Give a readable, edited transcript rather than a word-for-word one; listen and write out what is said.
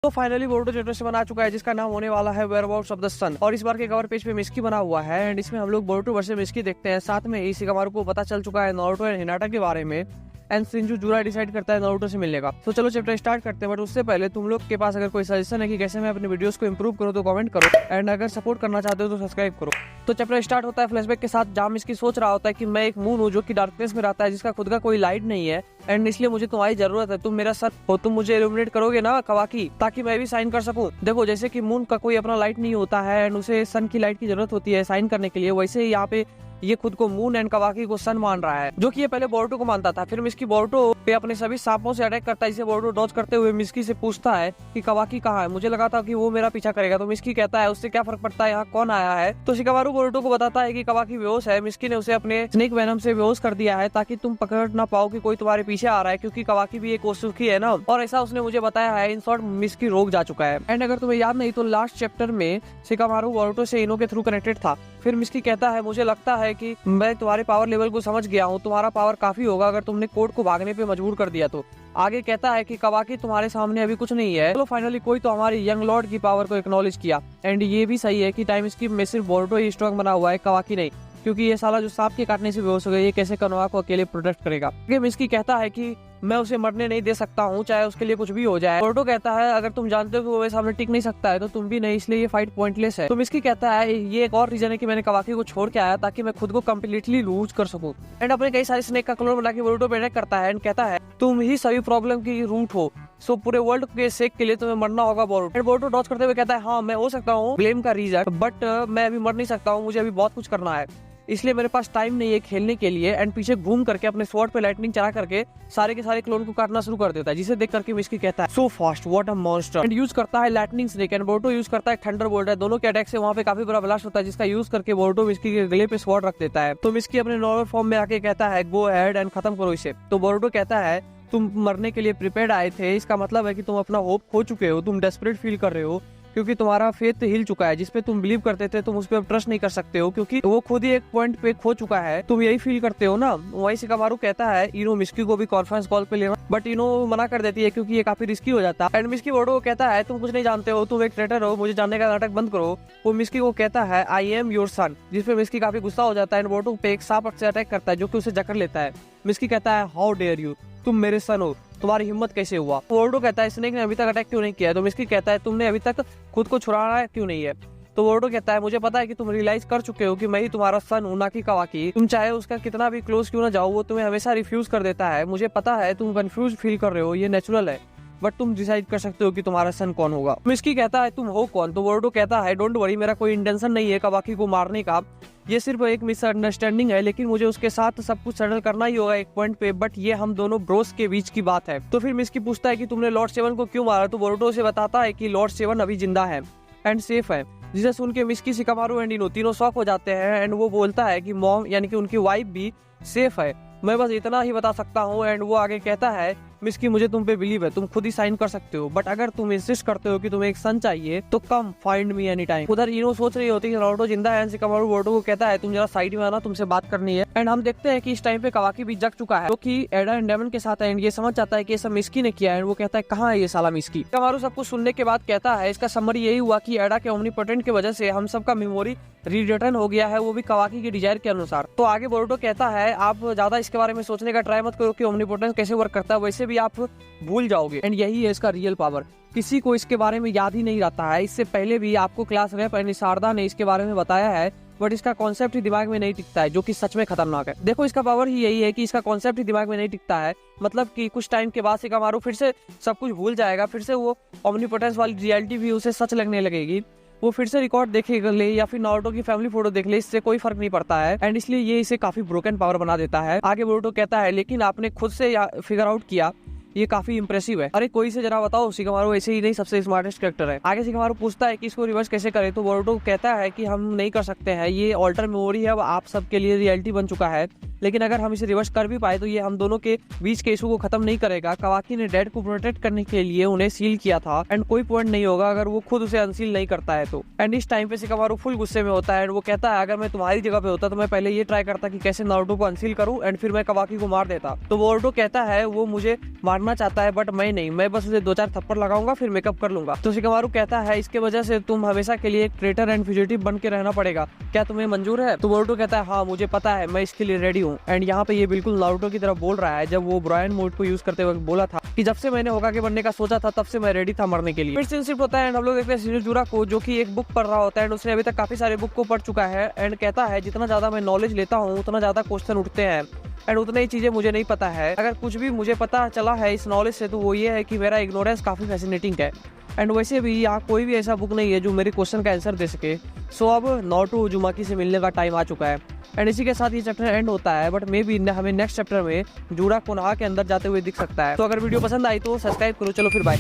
तो finally Boruto chapter से बना चुका है जिसका नाम होने वाला है वेयरवॉल्व्स ऑफ द सन। और इस बार के कवर पेज पे मिस्की बना हुआ है एंड इसमें हम लोग बोरुटो वर्सेस मिस्की देखते हैं। साथ में ही शिकामारू को पता चल चुका है नारुतो एंड हिनाटा के बारे में एंड शिंजू जुरा डिसाइड करता है नारुतो से मिलने का। तो चलो चैप्टर स्टार्ट करते हैं, बट उससे पहले तुम लोग के पास अगर कोई सजेशन है कि कैसे मैं अपने वीडियोस को इंप्रूव करूँ तो कमेंट करो एंड अगर सपोर्ट करना चाहते हो तो सब्सक्राइब करो। तो चैप्टर स्टार्ट होता है फ्लैशबैक के साथ जहाँ मिस्की सोच रहा होता है कि मैं एक मून हूँ जो कि डार्कनेस में रहता है, जिसका खुद का कोई लाइट नहीं है एंड इसलिए मुझे तुम्हारी जरूरत है। तुम मेरा सन हो, तुम मुझे इल्यूमिनेट करोगे ना कवाकी, ताकि मैं भी साइन कर सकूं। देखो जैसे कि मून का कोई अपना लाइट नहीं होता है एंड उसे सन की लाइट की जरूरत होती है साइन करने के लिए, वैसे ही यहाँ पे ये खुद को मून एंड कवाकी को सन मान रहा है, जो कि ये पहले बोरुटो को मानता था। फिर मिस्की बोरुटो पे अपने सभी सांपों से अटैक करता है, जिसे बोरुटो डॉज करते हुए मिस्की से पूछता है कि कवाकी कहाँ है, मुझे लगा था कि वो मेरा पीछा करेगा। तो मिस्की कहता है उससे क्या फर्क पड़ता है, यहाँ कौन आया है। तो शिकामारू बोरुटो को बताता है कि कवाकी बेहोश है, मिस्की ने उसे अपने स्नेक वेनम से बेहोश कर दिया है ताकि तुम पकड़ ना पाओ कि कोई तुम्हारे पीछे आ रहा है, क्योंकि कवाकी भी एक ओत्सुकी है ना, और ऐसा उसने मुझे बताया है। इन शॉर्ट मिस्की रोग जा चुका है। एंड अगर तुम्हें याद नहीं तो लास्ट चैप्टर में शिकामारू बोरुटो से इनो के थ्रू कनेक्टेड था। फिर मिस्की कहता है मुझे लगता है कि मैं तुम्हारे पावर लेवल को समझ गया हूँ, तुम्हारा पावर काफी होगा अगर तुमने कोड को भागने पे मजबूर कर दिया तो। आगे कहता है कि कवाकी तुम्हारे सामने अभी कुछ नहीं है। चलो फाइनली कोई तो हमारी यंग लॉर्ड की पावर को एक्नॉलेज किया एंड ये भी सही है कि टाइम स्किप में सिर्फ बोरुटो ही स्ट्रॉन्ग बना हुआ है, कवाकी नहीं, क्योंकि ये साला जो सांप के काटने से बेहोश हो गया, ये कैसे कनोआ को अकेले प्रोटेक्ट करेगा। मिस्की कहता है कि मैं उसे मरने नहीं दे सकता हूँ, चाहे उसके लिए कुछ भी हो जाए। बोरुटो कहता है अगर तुम जानते हो कि वो मेरे सामने टिक नहीं सकता है तो तुम भी नहीं, इसलिए ये फाइट पॉइंटलेस है। तो मिस्की कहता है ये एक और रीजन है कि मैंने कवाकी को छोड़ के आया ताकि मैं खुद को कम्प्लीटली लूज कर सकूं। एंड अपने कई सारे स्नेक का क्लोन बना के बोरुटो पे अटैक करता है एंड कहता है तुम ही सभी प्रॉब्लम की रूट हो, सो पूरे वर्ल्ड के सेक के लिए तुम्हें मरना होगा बोरुटो। एंड बोरुटो डॉज करते हुए कहता है हाँ मैं हो सकता हूँ ब्लेम का रीजन, बट मैं अभी मर नहीं सकता हूँ, मुझे अभी बहुत कुछ करना है, इसलिए मेरे पास टाइम नहीं है खेलने के लिए। एंड पीछे घूम करके अपने स्वॉर्ड पे लाइटनिंग चला करके सारे के सारे क्लोन को काटना शुरू कर देता है, जिसे देख करके मिस्की कहता है so fast what a monster and use करता है lightning snake and Boruto use करता है थंडरबोल्ट है। दोनों के अटैक से वहाँ पे काफी बड़ा ब्लास्ट होता है, जिसका यूज करके बोरुटो मिस्की के गले पे स्वॉर्ड रख देता है। तो मिस्की अपने नॉर्मल फॉर्म में आके कहता है गो अहेड एंड खत्म करो इसे। तो बोरुटो कहता है तुम मरने के लिए प्रिपेयर्ड आए थे, इसका मतलब है कि तुम अपना होप खो चुके हो, तुम डेस्परेट फील कर रहे हो क्योंकि तुम्हारा फेथ हिल चुका है, जिसपे तुम बिलीव करते थे तुम उस पर ट्रस्ट नहीं कर सकते हो क्योंकि वो खुद ही एक पॉइंट पे खो चुका है, तुम यही फील करते हो ना। वही शिकामारू कहता है इनो मिस्की को भी कॉन्फ्रेंस कॉल पे लेना, बट इनो मना कर देती है क्योंकि ये काफी रिस्की हो जाता है। एंड मिस्की बोरुटो को कहता है तुम कुछ नहीं जानते हो, तुम एक ट्रेटर हो, मुझे जानने का नाटक बंद करो। वो मिस्की को कहता है आई एम योर सन, जिसपे मिस्की काफी गुस्सा हो जाता है एंड बोरुटो पे एक सांप से अटैक करता है जो कि उसे जकड़ लेता है। मिस्की कहता है हाउ डेयर यू, तुम मेरे सन हो, तुम्हारी हिम्मत कैसे हुआ। बोरुटो कहता है स्नेक ने अभी तक अटैक क्यों नहीं किया। तो मिस्की कहता है तुमने अभी तक खुद को छुड़ाना क्यों नहीं है। तो बोरुटो कहता है मुझे पता है कि तुम रियलाइज कर चुके हो कि मैं ही तुम्हारा सन हूं, ना कि कवाकी। तुम चाहे उसका कितना भी क्लोज क्यों ना जाओ, वो तुम्हें हमेशा रिफ्यूज कर देता है। मुझे पता है तुम कंफ्यूज फील कर रहे हो, ये नेचुरल है, बट तुम डिसाइड कर सकते हो कि तुम्हारा सन कौन होगा। मिस्की कहता है तुम हो कौन। तो बोरुटो कहता है डोंट वरी, मेरा कोई इंटेंशन नहीं है कवाकी को मारने का, ये सिर्फ एक मिसअंडरस्टैंडिंग है, लेकिन मुझे उसके साथ सब कुछ सेटल करना ही होगा एक पॉइंट पे, बट ये हम दोनों ब्रोस के बीच की बात है। तो फिर मिस्की पूछता है कि तुमने लॉर्ड सेवन को क्यों मारा। तो बोरुटो से बताता है कि लॉर्ड सेवन अभी जिंदा है एंड सेफ है, जिसे सुन के मिस्की शिकामारू एंड इनो तीनों शॉक हो जाते हैं। एंड वो बोलता है कि मॉम यानी कि उनकी वाइफ भी सेफ है, मैं बस इतना ही बता सकता हूँ। एंड वो आगे कहता है मिस्की मुझे तुम पे बिलीव है, तुम खुद ही साइन कर सकते हो, बट अगर तुम इंसिस्ट करते हो कि तुम्हें एक सन चाहिए तो कम फाइंड मी एनी टाइम। उधर इनो सोच रही होती है नारुतो जिंदा है, शिकामारू बोरुटो को कहता है तुम जरा साइड में आना, तुमसे बात करनी है। एंड हम देखते हैं कि इस टाइम पे कवाकी भी जग चुका है, जो कि एडा एंड डेमन के साथ है एंड ये समझ जाता है कि ये सब मिस्की ने किया है। वो कहता है कहाँ है ये साला मिस्की। शिकामारू सब कुछ सुनने के बाद कहता है इसका समरी यही हुआ कि एडा के ओमनीपोटेंट की वजह से हम सबका मेमोरी रीरिटर्न हो गया है, वो भी कवाकी की डिजायर के अनुसार। तो आगे बोरुटो कहता है आप ज्यादा इसके बारे में सोचने का ट्राई मत करो कि ओमनीपोटेंस कैसे वर्क करता है, वैसे भी आप भूल जाओगे। एंड यही है इसका रियल पावर, किसी को इसके बारे में याद ही नहीं रहता है। इससे पहले भी आपको क्लास रैप एंड शारदा ने इसके बारे में बताया है, बट इसका कॉन्सेप्ट ही दिमाग में नहीं टिकता है, जो कि सच में खतरनाक है। देखो इसका पावर ही यही है कि इसका कॉन्सेप्ट ही दिमाग में नहीं टिकता है, मतलब कि कुछ टाइम के बाद शिकामारू फिर से सब कुछ भूल जाएगा, फिर से वो ओमनीपोटेंस वाली रियलिटी भी उसे सच लगने लगेगी, वो फिर से रिकॉर्ड देखेगा ले या फिर नारुतो की फैमिली फोटो देख ले, इससे कोई फर्क नहीं पड़ता है। एंड इसलिए ये इसे काफी ब्रोकन पावर बना देता है। आगे बोरुटो कहता है लेकिन आपने खुद से फिगर आउट किया, ये काफी इंप्रेसिव है। अरे कोई से जरा बताओ, शिकामारू ऐसे ही नहीं सबसे स्मार्टेस्ट कैरेक्टर है। आगे शिकामारू पूछता है कि इसको रिवर्स कैसे करें। तो बोरुटो कहता है कि हम नहीं कर सकते हैं, ये ऑल्टर मेमोरी है, अब आप सबके लिए रियलिटी बन चुका है लेकिन अगर हम इसे रिवर्स कर भी पाए तो ये हम दोनों के बीच के इशू को खत्म नहीं करेगा। कावाकी ने डैड को प्रोटेक्ट करने के लिए उन्हें सील किया था एंड कोई पॉइंट नहीं होगा अगर वो खुद उसे अनसील नहीं करता है तो। एंड इस टाइम पे शिकामारू फुल गुस्से में होता है एंड वो कहता है अगर मैं तुम्हारी जगह पे होता तो मैं पहले ये ट्राई करता कि कैसे नारुतो को अनसील करूं एंड फिर मैं कावाकी को मार देता। तो बोरुतो कहता है वो मुझे मारना चाहता है बट मैं नहीं, मैं बस उसे 2-4 थप्पड़ लगाऊंगा फिर मेकअप कर लूंगा। तो शिकामारू कहता है इसके वजह से तुम हमेशा के लिए एक ट्रेटर एंड फ्यूजिटिव बन के रहना पड़ेगा, क्या तुम्हें मंजूर है? तो बोरुतो कहता है हाँ मुझे पता है, मैं इसके लिए रेडी हूँ। एंड यहाँ पे ये बिल्कुल नारुतो की तरफ बोल रहा है जब वो ब्रायन मोड को यूज करते वक्त बोला था कि जब से मैंने होकागे बनने का सोचा था तब से मैं रेडी था मरने के लिए। फिर सीन शिफ्ट होता है एंड हम लोग देखते हैं शिनोजुरा को जो कि एक बुक पढ़ रहा होता है एंड उसने अभी तक काफी सारे बुक को पढ़ चुका है एंड कहता है जितना ज्यादा मैं नॉलेज लेता हूँ उतना ज्यादा क्वेश्चन उठते हैं एंड उतनी ही चीजें मुझे नहीं पता है। अगर कुछ भी मुझे पता चला है इस नॉलेज से तो वो ये है कि मेरा इग्नोरेंस काफी फैसिनेटिंग है एंड वैसे भी यहाँ कोई भी ऐसा बुक नहीं है जो मेरे क्वेश्चन का आंसर दे सके। सो अब नारुतो उजुमाकी से मिलने का टाइम आ चुका है एंड इसी के साथ ये चैप्टर एंड होता है बट मे बी हमें नेक्स्ट चैप्टर में जूरा कोनोहा के अंदर जाते हुए दिख सकता है। तो अगर वीडियो पसंद आई तो सब्सक्राइब करो। चलो फिर बाय।